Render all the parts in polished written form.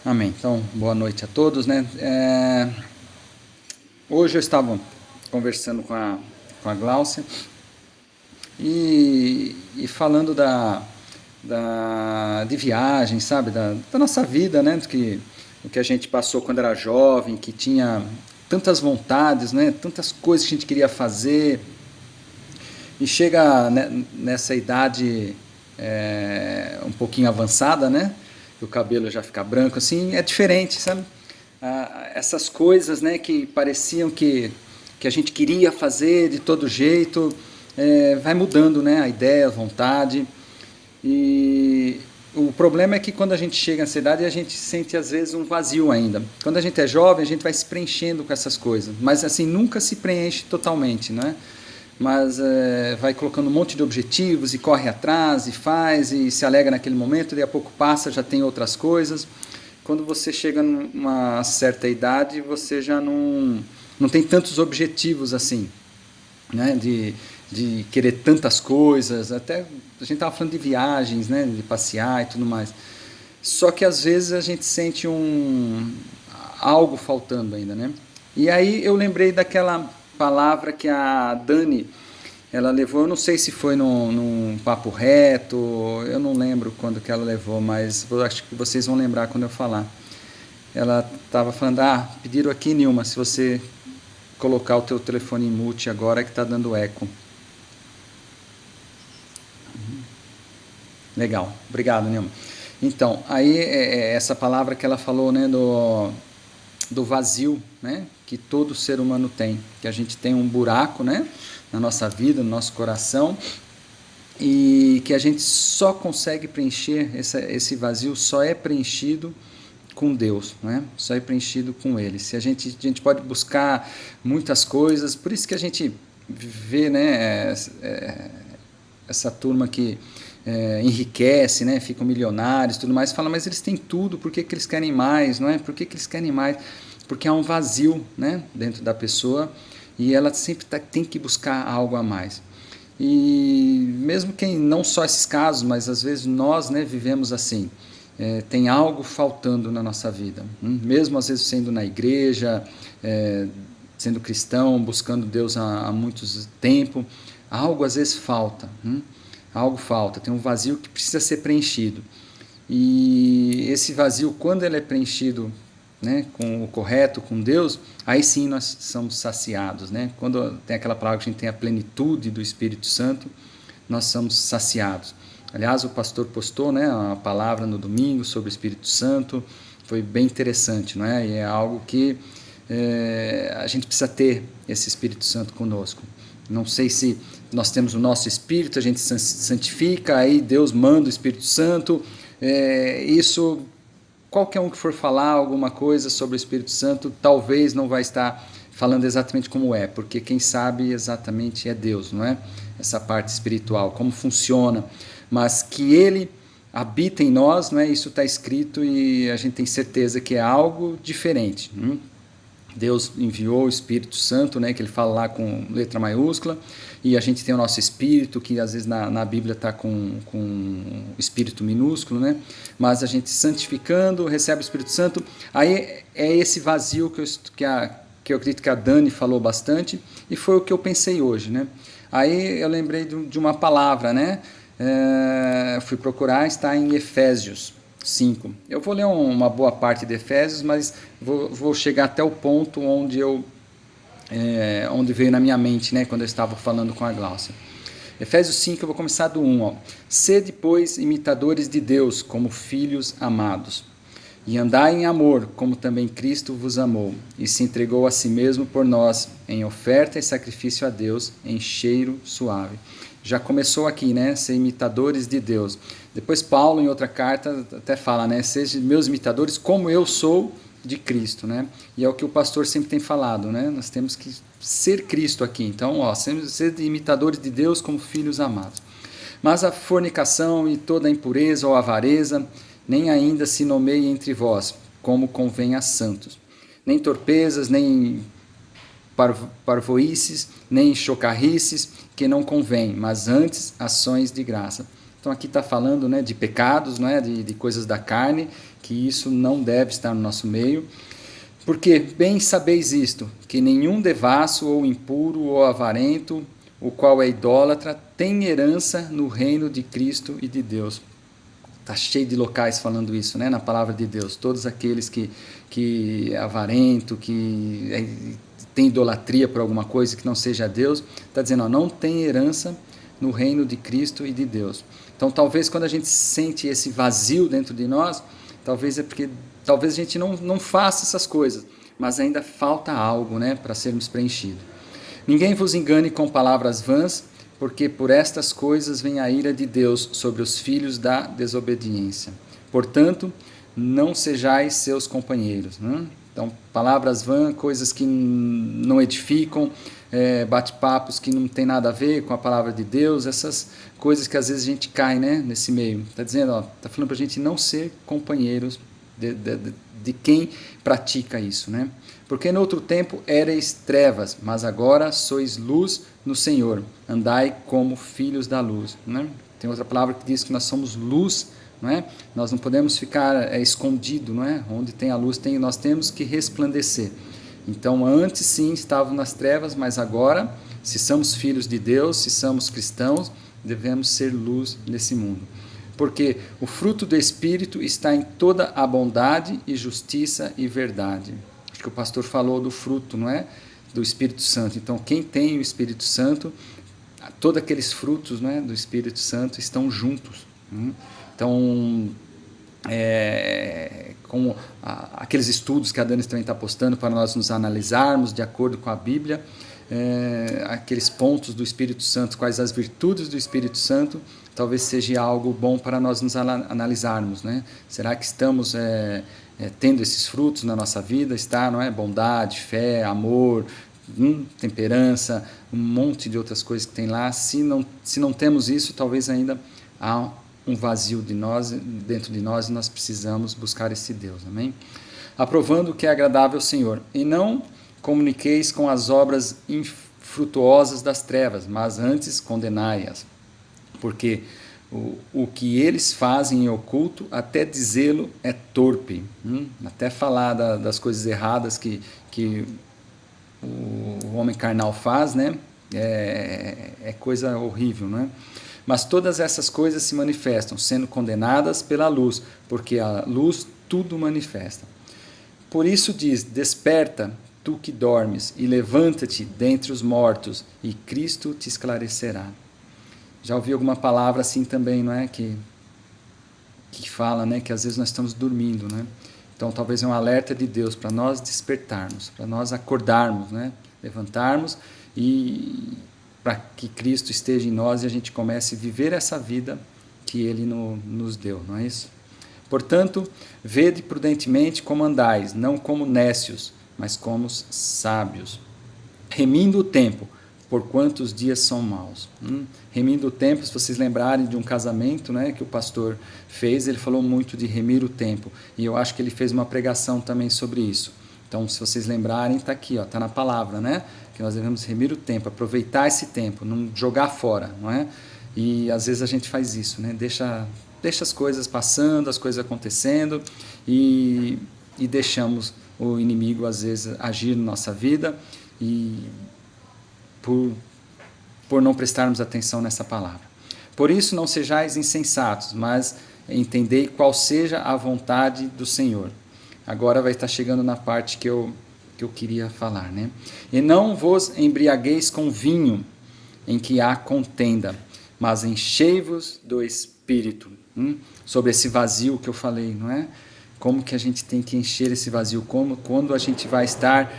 Amém. Então, boa noite a todos, né? Hoje eu estava conversando com a Gláucia e falando de viagem, sabe? Da nossa vida, né? O que a gente passou quando era jovem, que tinha tantas vontades, né? Tantas coisas que a gente queria fazer. E chega nessa idade um pouquinho avançada, né? O cabelo já fica branco, assim, é diferente, sabe? Essas coisas, né, que pareciam que a gente queria fazer de todo jeito, vai mudando, né? A ideia, a vontade. E o problema é que quando a gente chega nessa idade, a gente sente às vezes um vazio ainda. Quando a gente é jovem, a gente vai se preenchendo com essas coisas, mas assim, nunca se preenche totalmente, né? Mas vai colocando um monte de objetivos e corre atrás e faz e se alega naquele momento, daí a pouco passa, já tem outras coisas. Quando você chega numa certa idade, você já não tem tantos objetivos assim, né? De querer tantas coisas, até a gente estava falando de viagens, né? De passear e tudo mais. Só que às vezes a gente sente algo faltando ainda, né? E aí eu lembrei daquela palavra que a Dani ela levou, eu não sei se foi num papo reto, eu não lembro quando que ela levou, mas acho que vocês vão lembrar quando eu falar. Ela estava falando, pediram aqui, Nilma, se você colocar o teu telefone em mute agora que está dando eco. Legal, obrigado, Nilma. Então, aí essa palavra que ela falou, né, do vazio, né, que todo ser humano tem, que a gente tem um buraco, né, na nossa vida, no nosso coração, e que a gente só consegue preencher esse vazio, só é preenchido com Deus, né? Só é preenchido com Ele. Se a gente pode buscar muitas coisas, por isso que a gente vê, né, essa turma que enriquece, né, ficam milionários, tudo mais, fala, mas eles têm tudo, por que eles querem mais, não é? Por que eles querem mais? Porque há um vazio, né, dentro da pessoa e ela sempre tem que buscar algo a mais. E mesmo que não só esses casos, mas às vezes nós, né, vivemos assim. Tem algo faltando na nossa vida, mesmo às vezes sendo na igreja, sendo cristão, buscando Deus há muito tempo, algo às vezes falta, algo falta, tem um vazio que precisa ser preenchido. E esse vazio, quando ele é preenchido, né, com o correto, com Deus, aí sim nós somos saciados, né? Quando tem aquela palavra que a gente tem a plenitude do Espírito Santo, nós somos saciados. Aliás, o pastor postou, né, a palavra no domingo sobre o Espírito Santo, foi bem interessante, não é? E é algo que a gente precisa ter esse Espírito Santo conosco. Não sei se nós temos o nosso Espírito, a gente santifica, aí Deus manda o Espírito Santo, isso qualquer um que for falar alguma coisa sobre o Espírito Santo, talvez não vai estar falando exatamente como é, porque quem sabe exatamente é Deus, não é? Essa parte espiritual, como funciona, mas que Ele habita em nós, não é? Isso está escrito e a gente tem certeza que é algo diferente. Deus enviou o Espírito Santo, né, que ele fala lá com letra maiúscula, e a gente tem o nosso espírito, que às vezes na Bíblia está com espírito minúsculo, né, mas a gente santificando, recebe o Espírito Santo, aí é esse vazio que eu acredito que a Dani falou bastante, e foi o que eu pensei hoje, né. Aí eu lembrei de uma palavra, né, fui procurar, está em Efésios 5. Eu vou ler uma boa parte de Efésios, mas vou chegar até o ponto onde veio na minha mente, né, quando eu estava falando com a Gláucia. Efésios 5, eu vou começar do 1. Ó. Sede, pois, imitadores de Deus, como filhos amados, e andai em amor, como também Cristo vos amou, e se entregou a si mesmo por nós, em oferta e sacrifício a Deus, em cheiro suave. Já começou aqui, né? Ser imitadores de Deus. Depois Paulo, em outra carta, até fala, né? Sejam meus imitadores como eu sou de Cristo, né? E é o que o pastor sempre tem falado, né? Nós temos que ser Cristo aqui. Então, ó, ser imitadores de Deus como filhos amados. Mas a fornicação e toda a impureza ou avareza nem ainda se nomeie entre vós, como convém a santos. Nem torpezas, nem parvoices, nem chocarrices, que não convém, mas antes ações de graça. Então aqui está falando, né, de pecados, né, de coisas da carne, que isso não deve estar no nosso meio. Porque bem sabeis isto, que nenhum devasso ou impuro ou avarento, o qual é idólatra, tem herança no reino de Cristo e de Deus. Está cheio de locais falando isso, né, na palavra de Deus. Todos aqueles que é avarento, que tem idolatria por alguma coisa que não seja Deus, está dizendo, ó, não tem herança no reino de Cristo e de Deus. Então talvez quando a gente sente esse vazio dentro de nós, talvez é porque talvez a gente não faça essas coisas, mas ainda falta algo, né, para sermos preenchidos. Ninguém vos engane com palavras vãs, porque por estas coisas vem a ira de Deus sobre os filhos da desobediência. Portanto, não sejais seus companheiros. Né? Então, palavras vãs, coisas que não edificam, bate-papos que não tem nada a ver com a palavra de Deus, essas coisas que às vezes a gente cai, né, nesse meio. Está dizendo, está falando para a gente não ser companheiros de quem pratica isso, né? Porque no outro tempo erais trevas, mas agora sois luz no Senhor. Andai como filhos da luz, né? Tem outra palavra que diz que nós somos luz, não é? Nós não podemos ficar escondido, não é? Onde tem a luz, nós temos que resplandecer. Então, antes sim estavam nas trevas, mas agora, se somos filhos de Deus, se somos cristãos, devemos ser luz nesse mundo. Porque o fruto do Espírito está em toda a bondade e justiça e verdade. Acho que o pastor falou do fruto, não é? Do Espírito Santo. Então, quem tem o Espírito Santo, todos aqueles frutos, não é, do Espírito Santo estão juntos. Então, com aqueles estudos que a Dani também está postando para nós nos analisarmos de acordo com a Bíblia, aqueles pontos do Espírito Santo, quais as virtudes do Espírito Santo, talvez seja algo bom para nós nos analisarmos, né? Será que estamos tendo esses frutos na nossa vida? Está, não é? Bondade, fé, amor, temperança, um monte de outras coisas que tem lá. Se não temos isso, talvez ainda há um vazio dentro de nós, e nós precisamos buscar esse Deus, amém? Aprovando o que é agradável ao Senhor, e não comuniqueis com as obras infrutuosas das trevas, mas antes condenai-as, porque o que eles fazem em oculto, até dizê-lo é torpe, até falar das coisas erradas que o homem carnal faz, né? É coisa horrível, não é? Mas todas essas coisas se manifestam, sendo condenadas pela luz, porque a luz tudo manifesta. Por isso diz, desperta, tu que dormes, e levanta-te dentre os mortos, e Cristo te esclarecerá. Já ouvi alguma palavra assim também, não é? Que fala, né? Que às vezes nós estamos dormindo, né? Então talvez é um alerta de Deus para nós despertarmos, para nós acordarmos, né? Levantarmos e para que Cristo esteja em nós e a gente comece a viver essa vida que Ele nos deu, não é isso? Portanto, vede prudentemente como andais, não como nécios, mas como sábios, remindo o tempo, porquanto os dias são maus. Remindo o tempo, se vocês lembrarem de um casamento, né, que o pastor fez, ele falou muito de remir o tempo, e eu acho que ele fez uma pregação também sobre isso. Então, se vocês lembrarem, está aqui, está na palavra, né? Que nós devemos remir o tempo, aproveitar esse tempo, não jogar fora, não é? E às vezes a gente faz isso, né? Deixa as coisas passando, as coisas acontecendo e deixamos o inimigo às vezes agir na nossa vida e por não prestarmos atenção nessa palavra. Por isso não sejais insensatos, mas entendei qual seja a vontade do Senhor. Agora vai estar chegando na parte que eu queria falar, né? E não vos embriagueis com vinho, em que há contenda, mas enchei-vos do Espírito. Sobre esse vazio que eu falei, não é? Como que a gente tem que encher esse vazio? Quando a gente vai estar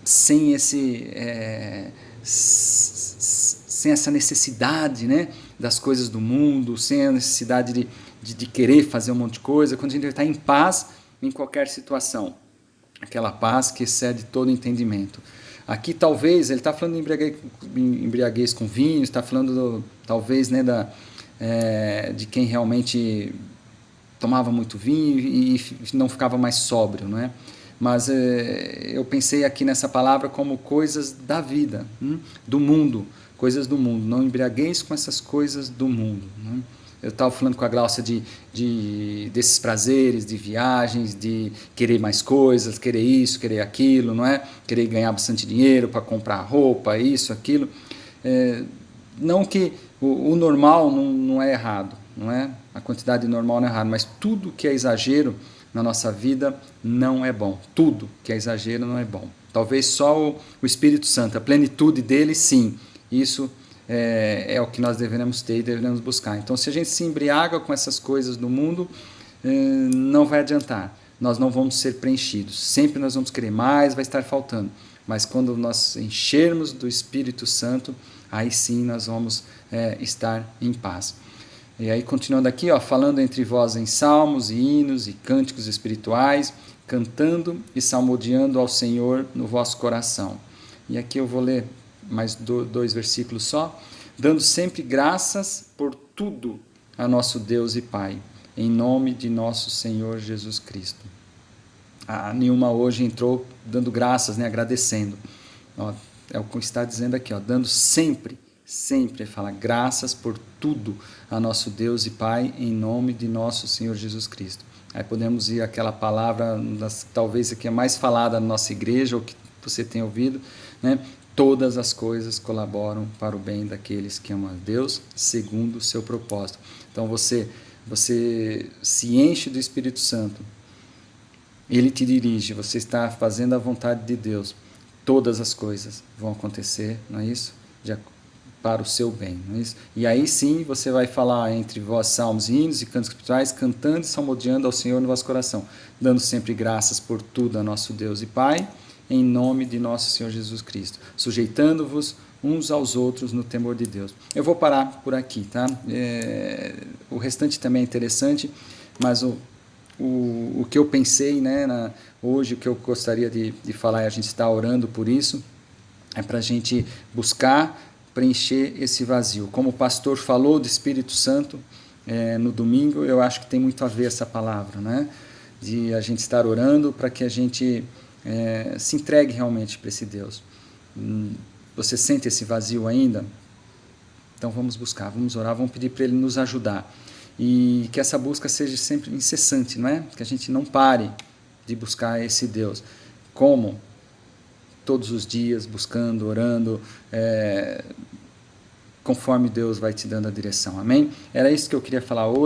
sem essa necessidade, né, das coisas do mundo, sem a necessidade de querer fazer um monte de coisa, quando a gente está em paz em qualquer situação, aquela paz que excede todo entendimento. Aqui talvez, ele está falando de embriaguez com vinho, está falando talvez, né, de quem realmente tomava muito vinho e não ficava mais sóbrio, não é? Mas eu pensei aqui nessa palavra como coisas da vida, do mundo, coisas do mundo. Não embriagueis com essas coisas do mundo. Né? Eu estava falando com a Glaucia desses prazeres, de viagens, de querer mais coisas, querer isso, querer aquilo, não é? Querer ganhar bastante dinheiro para comprar roupa, isso, aquilo. Não que o normal não é errado, não é? A quantidade normal não é errado, mas tudo que é exagero na nossa vida não é bom. Tudo que é exagero não é bom. Talvez só o Espírito Santo, a plenitude dele, sim. Isso é o que nós devemos ter e devemos buscar. Então, se a gente se embriaga com essas coisas do mundo, não vai adiantar. Nós não vamos ser preenchidos. Sempre nós vamos querer mais, vai estar faltando. Mas quando nós enchermos do Espírito Santo, aí sim nós vamos estar em paz. E aí, continuando aqui, falando entre vós em salmos e hinos e cânticos espirituais, cantando e salmodiando ao Senhor no vosso coração. E aqui eu vou ler mais 2 versículos só. Dando sempre graças por tudo a nosso Deus e Pai, em nome de nosso Senhor Jesus Cristo. A Nilma hoje entrou dando graças, agradecendo. É o que está dizendo aqui, dando sempre, fala graças por tudo a nosso Deus e Pai, em nome de nosso Senhor Jesus Cristo. Aí podemos ir àquela palavra, talvez aqui é mais falada na nossa igreja, ou que você tem ouvido, né? Todas as coisas colaboram para o bem daqueles que amam a Deus, segundo o seu propósito. Então você se enche do Espírito Santo, ele te dirige, você está fazendo a vontade de Deus, todas as coisas vão acontecer, não é isso? Para o seu bem, não é isso? E aí sim você vai falar entre vós salmos, hinos e cantos espirituais, cantando e salmodiando ao Senhor no vosso coração, dando sempre graças por tudo a nosso Deus e Pai, em nome de nosso Senhor Jesus Cristo, sujeitando-vos uns aos outros no temor de Deus. Eu vou parar por aqui, tá? O restante também é interessante, mas o que eu pensei, hoje, o que eu gostaria de falar, e a gente está orando por isso, é para a gente buscar preencher esse vazio. Como o pastor falou do Espírito Santo no domingo, eu acho que tem muito a ver essa palavra, né? De a gente estar orando para que a gente se entregue realmente para esse Deus. Você sente esse vazio ainda? Então vamos buscar, vamos orar, vamos pedir para Ele nos ajudar. E que essa busca seja sempre incessante, não é? Que a gente não pare de buscar esse Deus. Como? Todos os dias, buscando, orando, conforme Deus vai te dando a direção. Amém? Era isso que eu queria falar hoje.